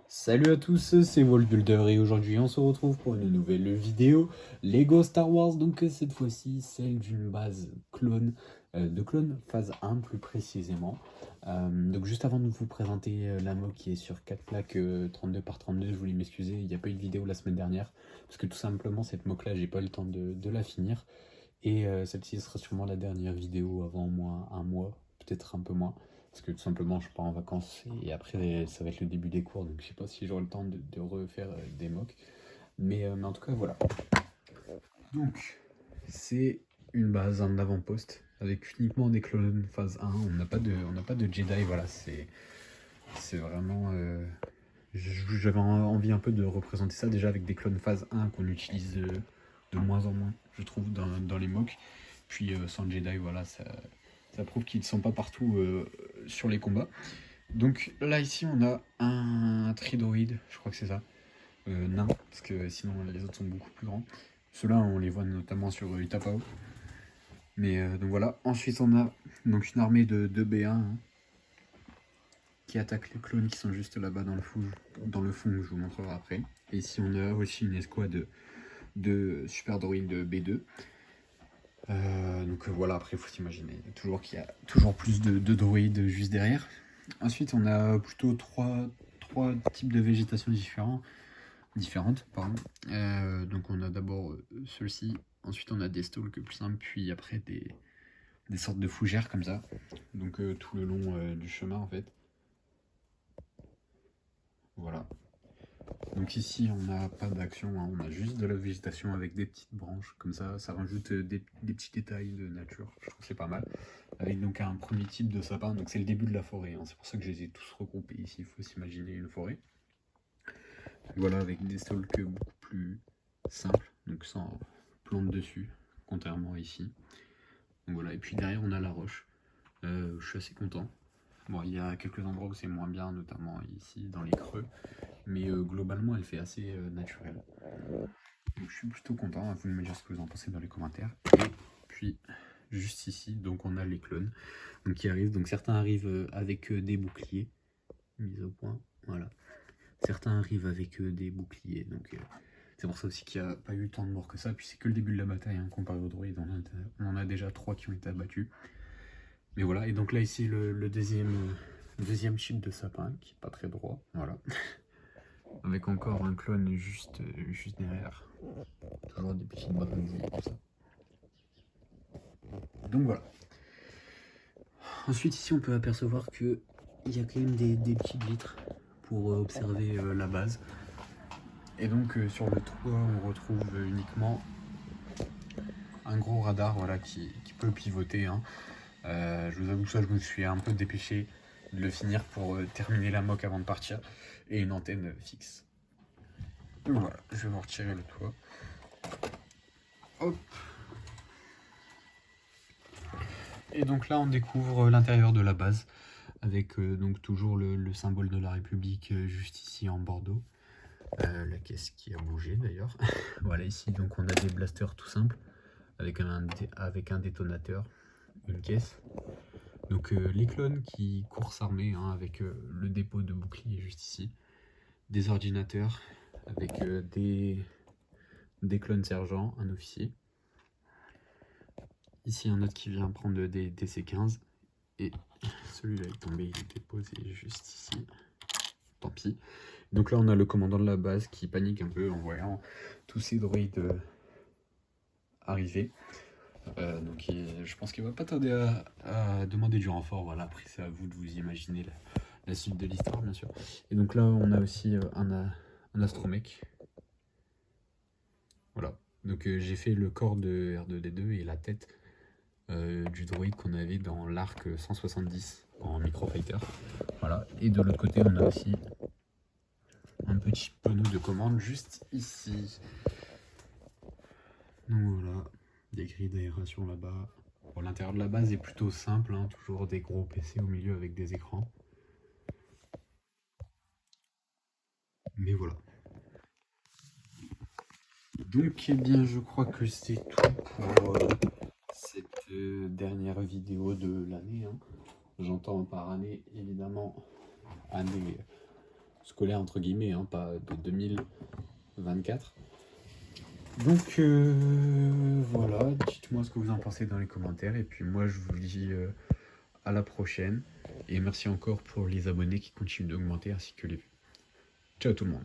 Salut à tous, c'est Wolfbuilder et aujourd'hui on se retrouve pour une nouvelle vidéo Lego Star Wars, donc cette fois-ci celle d'une base clone, de clone phase 1 plus précisément. Donc juste avant de vous présenter la MOC qui est sur 4 plaques 32 par 32, je voulais m'excuser, il n'y a pas eu de vidéo la semaine dernière parce que tout simplement cette MOC là j'ai pas eu le temps de la finir et celle-ci sera sûrement la dernière vidéo avant moi, un mois, peut-être un peu moins. Parce que tout simplement, je pars en vacances et après, ça va être le début des cours. Donc, je sais pas si j'aurai le temps de refaire des mocks. Mais en tout cas, voilà. Donc, c'est une base en avant-poste avec uniquement des clones phase 1. On n'a pas de Jedi. Voilà, c'est vraiment. J'avais envie un peu de représenter ça déjà avec des clones phase 1 qu'on utilise de moins en moins, je trouve, dans les mocks. Puis sans Jedi, voilà, ça prouve qu'ils ne sont pas partout sur les combats. Donc là ici on a un tridroïde, je crois que c'est ça, nain, parce que sinon les autres sont beaucoup plus grands. Ceux-là on les voit notamment sur Utapao. Mais donc voilà, ensuite on a donc une armée de B1 hein, qui attaque les clones qui sont juste là-bas dans le fond, je vous montrerai après. Et ici on a aussi une escouade de super droïdes B2. Donc voilà, après il faut s'imaginer toujours qu'il y a toujours plus de droïdes juste derrière. Ensuite on a plutôt trois types de végétation différentes. Donc on a d'abord ceux-ci, ensuite on a des stalks plus simples, puis après des sortes de fougères comme ça, donc tout le long du chemin en fait. Voilà. Donc ici on n'a pas d'action, hein, on a juste de la végétation avec des petites branches comme ça rajoute des petits détails de nature, je trouve que c'est pas mal. Avec donc un premier type de sapin, donc c'est le début de la forêt, hein, c'est pour ça que je les ai tous regroupés ici, il faut s'imaginer une forêt. Voilà, avec des stalks beaucoup plus simples, donc sans plantes dessus, contrairement à ici. Donc voilà, et puis derrière on a la roche, je suis assez content. Bon, il y a quelques endroits où c'est moins bien, notamment ici dans les creux, mais globalement elle fait assez naturelle. Donc je suis plutôt content, à vous de me dire ce que vous en pensez dans les commentaires. Et puis juste ici, donc on a les clones donc, qui arrivent, donc certains arrivent avec des boucliers, mis au point, voilà. Certains arrivent avec des boucliers, donc c'est pour ça aussi qu'il n'y a pas eu tant de morts que ça, puis c'est que le début de la bataille, hein, comparé aux droïdes, on en a déjà 3 qui ont été abattus. Mais voilà, et donc là ici le deuxième chip de sapin, qui est pas très droit, voilà. Avec encore un clone juste derrière. Toujours des petites brindilles et tout ça. Donc voilà. Ensuite ici on peut apercevoir qu'il y a quand même des petites vitres pour observer la base. Et donc sur le toit on retrouve uniquement un gros radar voilà, qui peut pivoter. Hein. Je vous avoue que ça je me suis un peu dépêché de le finir pour terminer la mock avant de partir. Et une antenne fixe. Donc voilà, je vais vous retirer le toit. Hop. Et donc là on découvre l'intérieur de la base avec donc toujours le symbole de la République juste ici en Bordeaux. La caisse qui a bougé d'ailleurs. Voilà, ici donc on a des blasters tout simples avec un détonateur, une caisse. Donc les clones qui course armée hein, avec le dépôt de bouclier juste ici. Des ordinateurs avec des clones sergents, un officier. Ici un autre qui vient prendre des DC-15 et celui-là est tombé, il était posé juste ici. Tant pis. Donc là on a le commandant de la base qui panique un peu en voyant tous ces droïdes arriver. Donc je pense qu'il va pas tarder à demander du renfort. Voilà, après c'est à vous de vous imaginer la suite de l'histoire bien sûr. Et donc là on a aussi un astromech. Voilà, donc j'ai fait le corps de R2D2 et la tête du droïde qu'on avait dans l'arc 170 en microfighter. Voilà, et de l'autre côté on a aussi un petit panneau de commande juste ici. Donc voilà, des grilles d'aération là-bas. Bon, l'intérieur de la base est plutôt simple, hein, toujours des gros PC au milieu avec des écrans. Mais voilà. Donc, eh bien, je crois que c'est tout pour cette dernière vidéo de l'année. Hein. J'entends par année, évidemment, année scolaire entre guillemets, hein, pas de 2024. Donc voilà, dites-moi ce que vous en pensez dans les commentaires, et puis moi je vous dis à la prochaine, et merci encore pour les abonnés qui continuent d'augmenter ainsi que les vues. Ciao tout le monde.